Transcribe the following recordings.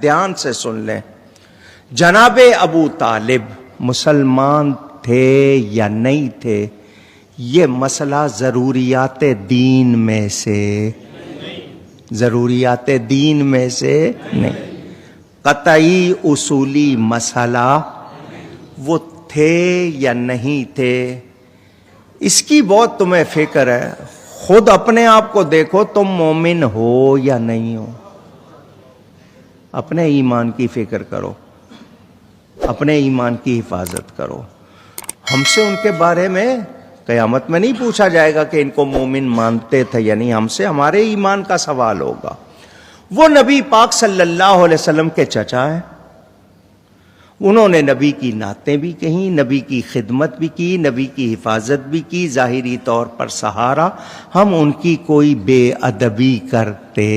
دھیان سے سن لیں، جناب ابو طالب مسلمان تھے یا نہیں تھے، یہ مسئلہ ضروریات دین میں سے نہیں، قطعی اصولی مسئلہ وہ تھے یا نہیں تھے، اس کی بہت تمہیں فکر ہے۔ خود اپنے آپ کو دیکھو، تم مومن ہو یا نہیں ہو، اپنے ایمان کی فکر کرو، اپنے ایمان کی حفاظت کرو۔ ہم سے ان کے بارے میں قیامت میں نہیں پوچھا جائے گا کہ ان کو مومن مانتے تھے یا نہیں، ہم سے ہمارے ایمان کا سوال ہوگا۔ وہ نبی پاک صلی اللہ علیہ وسلم کے چچا ہیں، انہوں نے نبی کی نعتیں بھی کہیں، نبی کی خدمت بھی کی، نبی کی حفاظت بھی کی، ظاہری طور پر سہارا۔ ہم ان کی کوئی بے ادبی کرتے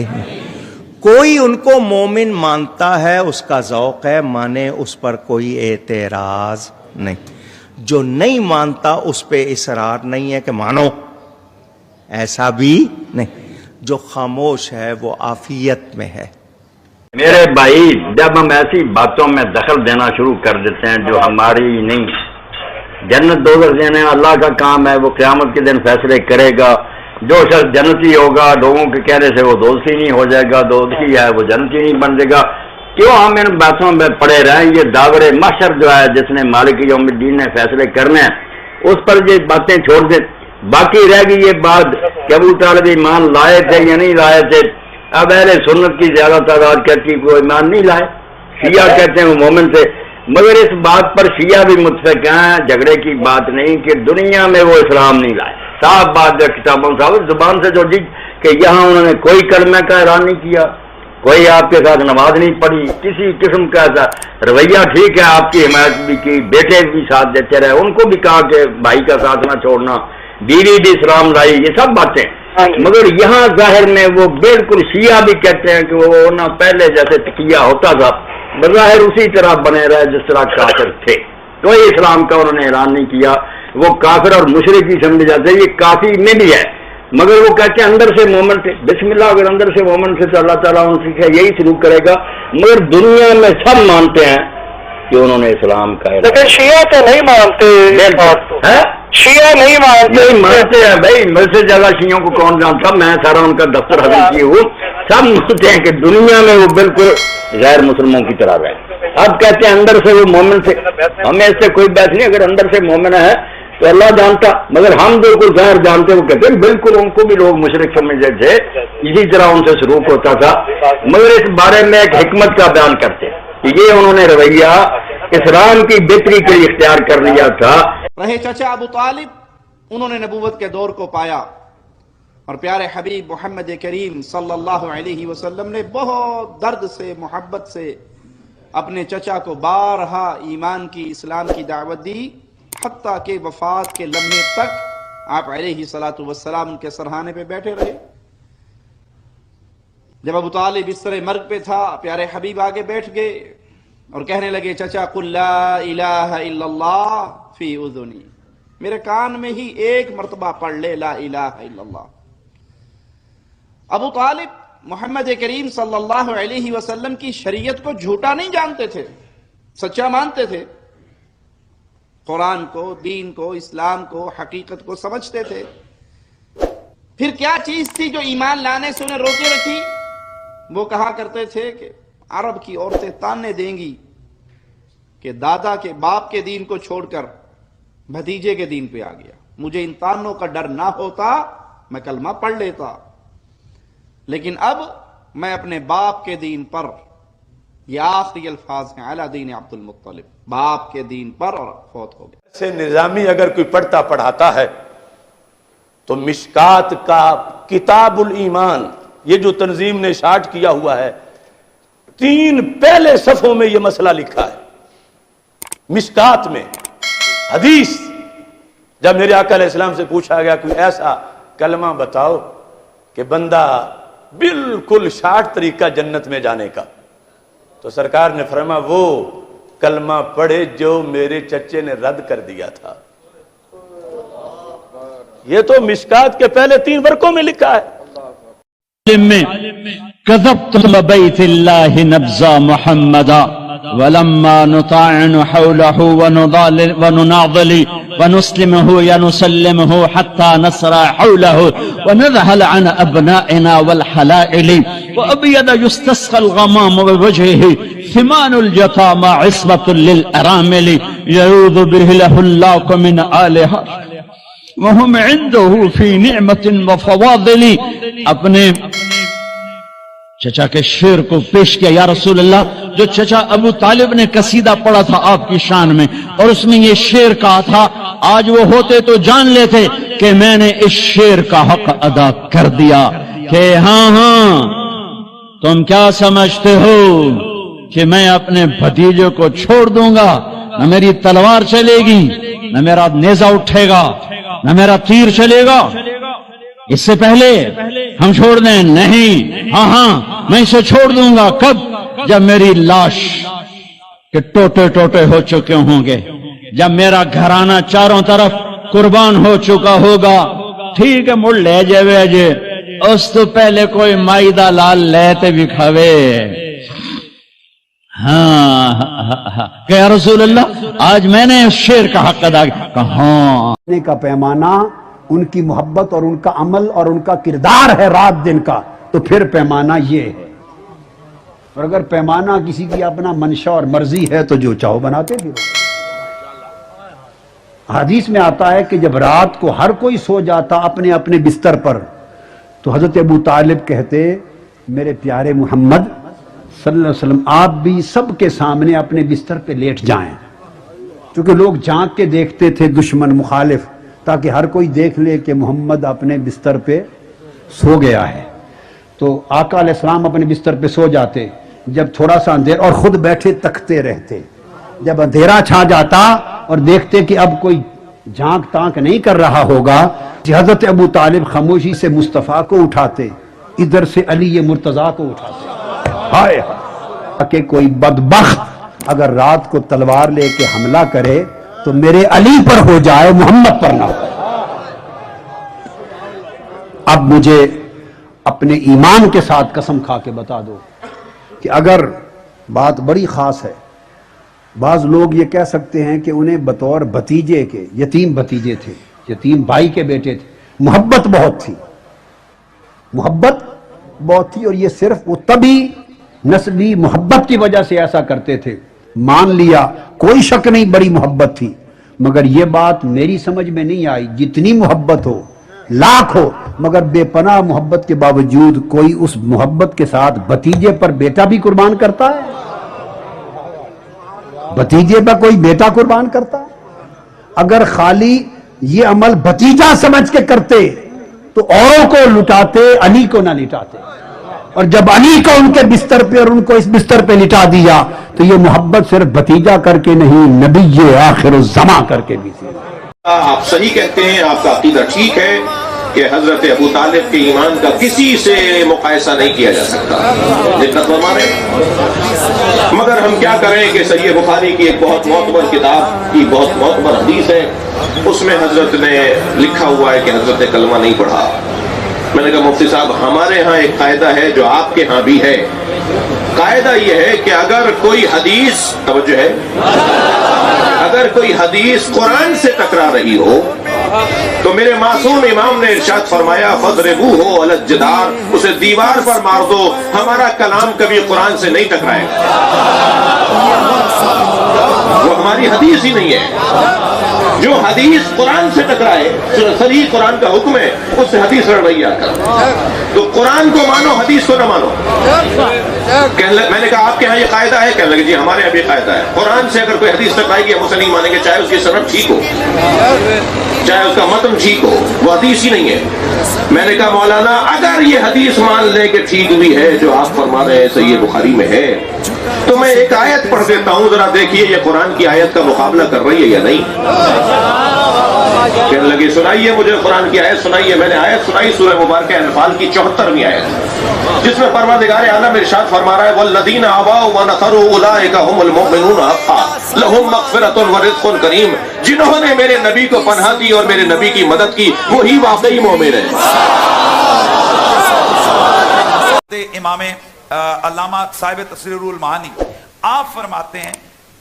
نہیں۔ کوئی ان کو مومن مانتا ہے، اس کا ذوق ہے، مانے، اس پر کوئی اعتراض نہیں۔ جو نہیں مانتا اس پہ اصرار نہیں ہے کہ مانو، ایسا بھی نہیں۔ جو خاموش ہے وہ عافیت میں ہے۔ میرے بھائی، جب ہم ایسی باتوں میں دخل دینا شروع کر دیتے ہیں جو ہماری نہیں، جنت دوزخ دینا اللہ کا کام ہے، وہ قیامت کے دن فیصلے کرے گا۔ جو شخص جنتی ہوگا لوگوں کے کہنے سے وہ دوزخی نہیں ہو جائے گا، دوزخی ہے وہ جنتی نہیں بن جائے گا۔ کیوں ہم ان باتوں میں پڑے رہیں؟ یہ داور محشر جو ہے، جس نے مالک یوم الدین نے فیصلے کرنے ہیں، اس پر یہ باتیں چھوڑ دیں۔ باقی رہ گئی یہ بات کہ ابو طالب ایمان لائے تھے یا نہیں لائے تھے۔ اب اہل سنت کی زیادہ تعداد کہتی ہے وہ ایمان نہیں لائے، شیعہ کہتے ہیں وہ مومن تھے، مگر اس بات پر شیعہ بھی متفق ہیں، جھگڑے کی بات نہیں، کہ دنیا میں وہ اسلام نہیں لائے۔ صاف بات ہے، کتابوں صاحب زبان سے جو جی کہ یہاں انہوں نے کوئی کلمہ کا اعلان نہیں کیا، کوئی آپ کے ساتھ نماز نہیں پڑھی، کسی قسم کا ایسا رویہ۔ ٹھیک ہے، آپ کی حمایت بھی کی، بیٹے بھی ساتھ دیتے رہے، ان کو بھی کہا کہ بھائی کا ساتھ نہ چھوڑنا، بیوی بھی اسلام لائی، یہ سب باتیں، مگر یہاں ظاہر میں وہ بالکل شیعہ بھی کہتے ہیں کہ وہ نہ پہلے جیسے تقیہ ہوتا تھا، بظاہر اسی طرح بنے رہے جس طرح کافر تھے، کوئی اسلام کا انہوں نے اعلان نہیں کیا۔ وہ کافر اور مشرک ہی سمجھے جاتے ہیں، یہ کافی میں بھی ہے، مگر وہ کہتے ہیں اندر سے مومن تھے۔ بسم اللہ، اگر اندر سے مومن تھے تو اللہ تعالیٰ ان سے یہی سلوک کرے گا، مگر دنیا میں سب مانتے ہیں کہ انہوں نے اسلام کا اعلان۔ لیکن شیعہ تو نہیں مانتے، شیعہ نہیں مانتے ہیں بھائی، مجھ سے زیادہ شیعوں کو کون جانتا، میں سارا ان کا دفتر حاضر کیے ہوں، سب مانتے ہیں کہ دنیا میں وہ بالکل غیر مسلموں کی طرح رہے۔ اب کہتے ہیں اندر سے وہ مومن تھے، ہمیں اس سے کوئی بحث نہیں، اگر اندر سے مومن ہے تو اللہ جانتا، مگر ہم جو کوئی ظاہر جانتے وہ کہتے ہیں بالکل ان کو بھی لوگ مشرک سمجھتے تھے، اسی طرح ان سے سلوک ہوتا تھا، مگر اس بارے میں ایک حکمت کا بیان کرتے ہیں کہ یہ انہوں نے رویہ اسلام کی بہتری کے لیے اختیار کر لیا تھا۔ رہے چچا ابو طالب، انہوں نے نبوت کے دور کو پایا، اور پیارے حبیب محمد کریم صلی اللہ علیہ وسلم نے بہت درد سے، محبت سے اپنے چچا کو بارہا ایمان کی، اسلام کی دعوت دی، حتیٰ کہ وفات کے لمحے تک آپ علیہ الصلوۃ والسلام ان کے سرہانے پہ بیٹھے رہے۔ جب ابو طالب اس طرح مرگ پہ تھا، پیارے حبیب آگے بیٹھ گئے اور کہنے لگے، چچا قل لا الہ الا اللہ فی اذنی، میرے کان میں ہی ایک مرتبہ پڑھ لے لا الہ الا اللہ۔ ابو طالب محمد کریم صلی اللہ علیہ وسلم کی شریعت کو جھوٹا نہیں جانتے تھے، سچا مانتے تھے، قرآن کو، دین کو، اسلام کو، حقیقت کو سمجھتے تھے۔ پھر کیا چیز تھی جو ایمان لانے سے انہیں روکے رکھی؟ وہ کہا کرتے تھے کہ عرب کی عورتیں تانے دیں گی کہ دادا کے باپ کے دین کو چھوڑ کر بھتیجے کے دین پہ آ گیا، مجھے ان تانوں کا ڈر نہ ہوتا میں کلمہ پڑھ لیتا، لیکن اب میں اپنے باپ کے دین پر، یہ آخری الفاظ ہیں، علی دین عبد المطلب، باپ کے دین پر، اور فوت ہو گیا۔ سے نظامی اگر کوئی پڑھتا پڑھاتا ہے تو مشکات کا کتاب الایمان، یہ جو تنظیم نے شارٹ کیا ہوا ہے، 3 پہلے صفحوں میں یہ مسئلہ لکھا ہے۔ مشکات میں حدیث، جب میرے آقا علیہ السلام سے پوچھا گیا کوئی ایسا کلمہ بتاؤ کہ بندہ بالکل شارٹ طریقہ جنت میں جانے کا، تو سرکار نے فرمایا وہ کلمہ پڑھے جو میرے چچے نے رد کر دیا تھا۔ یہ تو مشکات کے پہلے 3 ورقوں میں لکھا ہے۔ میں كذبت بيت الله نبذا محمدا ولما نطاعن حوله ونناضل ونسلمه ينسلمه حتى نسرى حوله ونذهل عن أبنائنا والحلائل وأبيض يستسقى الغمام بوجهه ثمان الجطامى عصبة للأرامل يعوذ به له اللاق من آلها وهم عنده في نعمة وفواضل. اپنے چچا کے شعر کو پیش کیا، یا رسول اللہ، جو چچا ابو طالب نے قصیدہ پڑھا تھا آپ کی شان میں، اور اس میں یہ شعر کہا تھا، آج وہ ہوتے تو جان لیتے کہ میں نے اس شعر کا حق ادا کر دیا، کہ ہاں تم کیا سمجھتے ہو کہ میں اپنے بھتیجے کو چھوڑ دوں گا؟ نہ میری تلوار چلے گی، نہ میرا نیزہ اٹھے گا، نہ میرا تیر چلے گا، اس سے پہلے ہم چھوڑ دیں؟ نہیں، ہاں میں اسے چھوڑ دوں گا. کب؟ جب میری لاش کے ٹوٹے ٹوٹے ہو چکے ہوں گے، جب میرا گھرانہ چاروں طرف قربان ہو چکا ہوگا. ٹھیک ہے، مڑ لے جے اس تو پہلے کوئی مائدہ لال لیتے بھی کھوے. ہاں کہ یا رسول اللہ آج میں نے شعر کا حق ادا کیا. ہاں کا پیمانہ ان کی محبت اور ان کا عمل اور ان کا کردار ہے رات دن کا، تو پھر پیمانہ یہ ہے. اور اگر پیمانہ کسی کی اپنا منشا اور مرضی ہے تو جو چاہو بناتے بھی. حدیث میں آتا ہے کہ جب رات کو ہر کوئی سو جاتا اپنے اپنے بستر پر، تو حضرت ابو طالب کہتے، میرے پیارے محمد صلی اللہ علیہ وسلم، آپ بھی سب کے سامنے اپنے بستر پہ لیٹ جائیں. کیونکہ لوگ جھانک کے دیکھتے تھے دشمن مخالف، تاکہ ہر کوئی دیکھ لے کہ محمد اپنے بستر پہ سو گیا ہے. تو آقا علیہ السلام اپنے بستر پہ سو جاتے، جب تھوڑا سا اندھیرا، اور خود بیٹھے تکتے رہتے. جب اندھیرا چھا جاتا اور دیکھتے کہ اب کوئی جھانک تانک نہیں کر رہا ہوگا، حضرت ابو طالب خاموشی سے مصطفیٰ کو اٹھاتے، ادھر سے علی مرتضیٰ کو اٹھاتے. ہائے کہ کوئی بدبخت اگر رات کو تلوار لے کے حملہ کرے تو میرے علی پر ہو جائے، محمد پر نہ ہو. اب مجھے اپنے ایمان کے ساتھ قسم کھا کے بتا دو کہ اگر بات بڑی خاص ہے، بعض لوگ یہ کہہ سکتے ہیں کہ انہیں بطور بھتیجے کے، یتیم بھتیجے تھے، یتیم بھائی کے بیٹے تھے، محبت بہت تھی، محبت بہت تھی، اور یہ صرف وہ تبھی نسبی محبت کی وجہ سے ایسا کرتے تھے. مان لیا، کوئی شک نہیں بڑی محبت تھی، مگر یہ بات میری سمجھ میں نہیں آئی. جتنی محبت ہو، لاکھ ہو، مگر بے پناہ محبت کے باوجود کوئی اس محبت کے ساتھ بھتیجے پر بیٹا بھی قربان کرتا ہے؟ بھتیجے پر کوئی بیٹا قربان کرتا ہے؟ اگر خالی یہ عمل بھتیجا سمجھ کے کرتے تو اوروں کو لٹاتے، علی کو نہ لٹاتے. اور جب علی کو ان کے بستر پہ اور ان کو اس بستر پہ لٹا دیا تو یہ محبت صرف بھتیجا کر کے نہیں، نبی آخر الزماں کر کے بھی تھی. آپ صحیح کہتے ہیں، آپ کا عقیدہ ٹھیک ہے کہ حضرت ابو طالب کے ایمان کا کسی سے مقایسہ نہیں کیا جا سکتا، جتنا فرما رہے ہیں. مگر ہم کیا کریں کہ صحیح بخاری کی ایک بہت معتبر کتاب کی بہت معتبر حدیث ہے، اس میں حضرت نے لکھا ہوا ہے کہ حضرت نے کلمہ نہیں پڑھا. میں نے کہا مفتی صاحب ہمارے ہاں ایک قاعدہ ہے جو آپ کے ہاں بھی ہے. قاعدہ یہ ہے کہ اگر کوئی حدیث، توجہ ہے، اگر کوئی حدیث قرآن سے ٹکرا رہی ہو تو میرے معصوم امام نے ارشاد فرمایا فَضْرِبُوهُ عَلَى الْجِدَارِ، اسے دیوار پر مار دو. ہمارا کلام کبھی قرآن سے نہیں ٹکرائے گا، وہ ہماری حدیث ہی نہیں ہے. جو حدیث قرآن سے ٹکرائے، صحیح قرآن کا حکم ہے، اس سے حدیث رویہ کر. تو قرآن کو مانو، حدیث کو نہ مانو. میں نے کہا آپ کے ہاں یہ قاعدہ ہے؟ کہنے لگے جی ہمارے یہاں بھی قاعدہ ہے. قرآن سے اگر کوئی حدیث ٹکرائے گی ہم اسے نہیں مانیں گے، چاہے اس کی سند ٹھیک ہو، چاہے اس کا متن ٹھیک ہو، وہ حدیث ہی نہیں ہے. میں نے کہا مولانا اگر یہ حدیث مان لے کہ ٹھیک بھی ہے جو آپ فرما رہے ہیں صحیح بخاری میں ہے، تو میں ایک آیت پڑھ دیتا ہوں، ذرا دیکھیے یہ قرآن کی آیت کا مقابلہ کر رہی ہے یا نہیں. کہنے لگے سنائیے مجھے قرآن کی آیت سنائیے. میں نے آیت سنائی سورہ مبارکہ انفال کی 74ویں آیت، جس میں پروردگار عالم ارشاد فرما رہا ہے والذین آباؤ ونصروا اولئک هم المؤمنون حقا لهم مغفرۃ ورزق کریم. جنہوں نے میرے نبی کو پناہ دی اور میرے نبی کی مدد کی وہی واقعی مومن ہے. امام علامہ صاحب تفسیر المعانی آپ فرماتے ہیں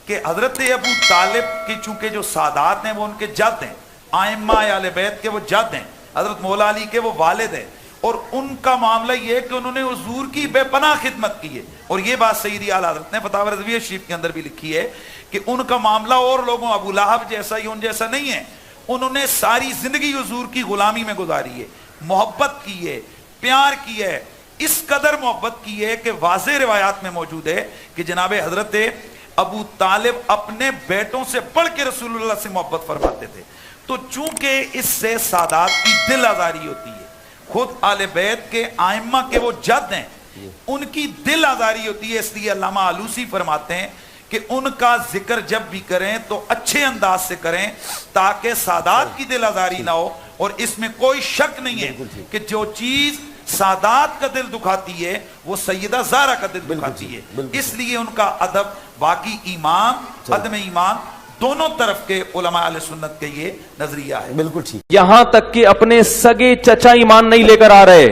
کہ حضرت ابو طالب کی چونکہ جو سادات ہیں وہ ان کے جد ہیں، ائمہ اہل بیت کے وہ جد ہیں، حضرت مولا علی کے وہ والد ہیں، اور ان کا معاملہ یہ ہے کہ انہوں نے حضور کی بے پناہ خدمت کی ہے، اور یہ بات سیدی اعلیٰ حضرت نے فتاوی رضویہ شریف کے اندر بھی لکھی ہے کہ ان کا معاملہ اور لوگوں ابو لہب جیسا یا ان جیسا نہیں ہے، انہوں نے ساری زندگی حضور کی غلامی میں گزاری ہے، محبت کی ہے، پیار کی ہے، اس قدر محبت کی ہے کہ واضح روایات میں موجود ہے کہ جناب حضرت ابو طالب اپنے بیٹوں سے بڑھ کے رسول اللہ سے محبت فرماتے تھے۔ تو چونکہ اس سے سادات کی دل آزاری ہوتی ہے، خود آل بیت کے ائمہ کے وہ جد ہیں، ان کی دل آزاری ہوتی ہے، اس لیے علامہ آلوسی فرماتے ہیں کہ ان کا ذکر جب بھی کریں تو اچھے انداز سے کریں تاکہ سادات کی دل آزاری نہ ہو، اور اس میں کوئی شک نہیں ہے کہ جو چیز سادات کا دل دکھاتی ہے وہ سیدہ زہرا کا دل دکھاتی ہے، اس لیے ان کا ادب، باقی ایمان عدم ایمان دونوں طرف کے علماء اہل سنت کے یہ نظریہ ہے۔ بالکل ٹھیک۔ یہاں تک کہ اپنے سگے چچا ایمان نہیں لے کر آ رہے،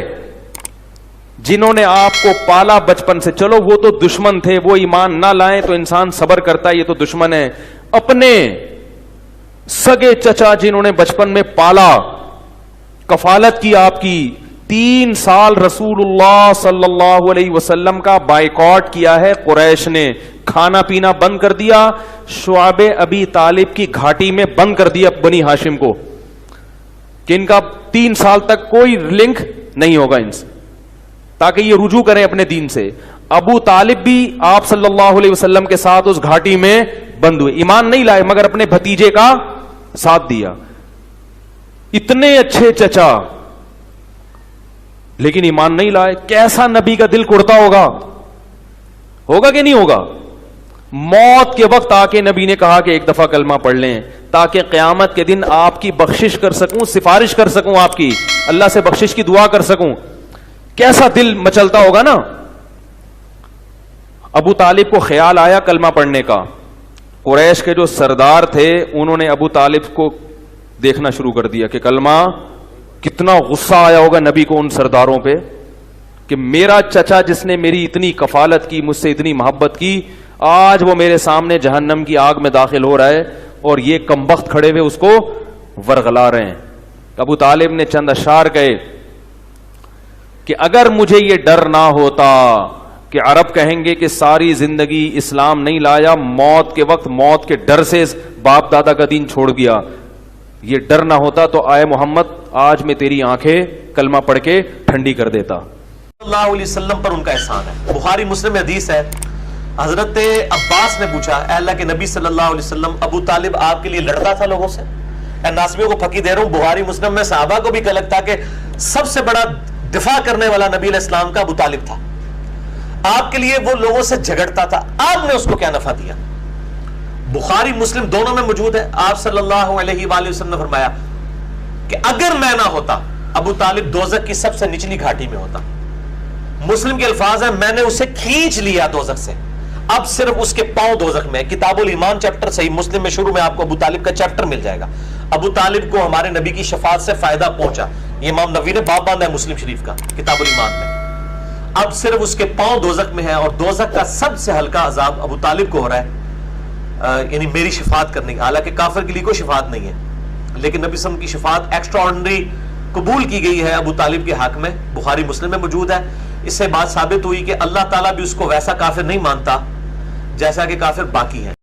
جنہوں نے آپ کو پالا بچپن سے، چلو وہ تو دشمن تھے، وہ ایمان نہ لائیں تو انسان صبر کرتا ہے، یہ تو دشمن ہے، اپنے سگے چچا جنہوں نے بچپن میں پالا، کفالت کی آپ کی، 3 سال رسول اللہ صلی اللہ علیہ وسلم کا بائیکاٹ کیا ہے قریش نے، کھانا پینا بند کر دیا، شعب ابی طالب کی گھاٹی میں بند کر دیا بنی ہاشم کو کہ ان کا 3 سال تک کوئی لنک نہیں ہوگا ان سے، تاکہ یہ رجوع کریں اپنے دین سے۔ ابو طالب بھی آپ صلی اللہ علیہ وسلم کے ساتھ اس گھاٹی میں بند ہوئے، ایمان نہیں لائے مگر اپنے بھتیجے کا ساتھ دیا۔ اتنے اچھے چچا لیکن ایمان نہیں لائے، کیسا نبی کا دل کڑتا ہوگا، ہوگا کہ نہیں ہوگا؟ موت کے وقت آ کے نبی نے کہا کہ ایک دفعہ کلمہ پڑھ لیں تاکہ قیامت کے دن آپ کی بخشش کر سکوں، سفارش کر سکوں، آپ کی اللہ سے بخشش کی دعا کر سکوں۔ کیسا دل مچلتا ہوگا نا۔ ابو طالب کو خیال آیا کلمہ پڑھنے کا، قریش کے جو سردار تھے انہوں نے ابو طالب کو دیکھنا شروع کر دیا کہ کلمہ، کتنا غصہ آیا ہوگا نبی کو ان سرداروں پہ کہ میرا چچا جس نے میری اتنی کفالت کی، مجھ سے اتنی محبت کی، آج وہ میرے سامنے جہنم کی آگ میں داخل ہو رہا ہے اور یہ کمبخت کھڑے ہوئے اس کو ورغلا رہے ہیں۔ ابو طالب نے چند اشعار کہے کہ اگر مجھے یہ ڈر نہ ہوتا کہ عرب کہیں گے کہ ساری زندگی اسلام نہیں لایا، موت کے وقت موت کے ڈر سے باپ دادا کا دین چھوڑ دیا، یہ ڈر نہ ہوتا تو آئے محمد آج میں تیری آنکھیں کلمہ پڑھ کے ٹھنڈی کر دیتا۔ صلی اللہ علیہ وسلم پر ان کا احسان ہے۔ بخاری مسلم میں حدیث ہے، حضرت عباس نے پوچھا اے اللہ کے نبی صلی اللہ علیہ وسلم، ابو طالب آپ کے لیے لڑتا تھا لوگوں سے؟ اے ناسمیوں کو پھکی دے رہا ہوں، بخاری مسلم میں صحابہ کو بھی کلک تھا کہ سب سے بڑا دفاع کرنے والا نبی علیہ السلام کا ابو طالب تھا، آپ کے لیے وہ لوگوں سے جھگڑتا تھا، آپ نے اس کو کیا نفع دیا؟ بخاری مسلم دونوں میں موجود ہے۔ آپ صلی اللہ علیہ وآلہ وسلم نے فرمایا کہ اگر میں نہ ہوتا ابو طالب دوزخ کی سب سے نچلی گھاٹی میں ہوتا۔ مسلم کے الفاظ ہیں میں نے اسے کھینچ لیا دوزخ سے، اب صرف اس کے پاؤں دوزخ میں۔ کتاب الایمان چیپٹر صحیح مسلم میں شروع میں آپ کو ابو طالب کا چیپٹر مل جائے گا۔ ابو طالب کو ہمارے نبی کی شفاعت سے فائدہ پہنچا، یہ امام نووی نے باب باندھا ہے مسلم شریف کا کتاب الایمان میں۔ اب صرف اس کے پاؤں دوزخ میں ہیں اور دوزخ کا سب سے ہلکا عذاب ابو طالب کو ہو رہا ہے، یعنی میری شفاعت کرنے کی، حالانکہ کافر کے لیے کوئی شفاعت نہیں ہے، لیکن نبی صلی اللہ علیہ وسلم کی شفاعت ایکسٹرا آرڈنری قبول کی گئی ہے ابو طالب کے حق میں، بخاری مسلم میں موجود ہے۔ اس سے بات ثابت ہوئی کہ اللہ تعالیٰ بھی اس کو ویسا کافر نہیں مانتا جیسا کہ کافر باقی ہیں۔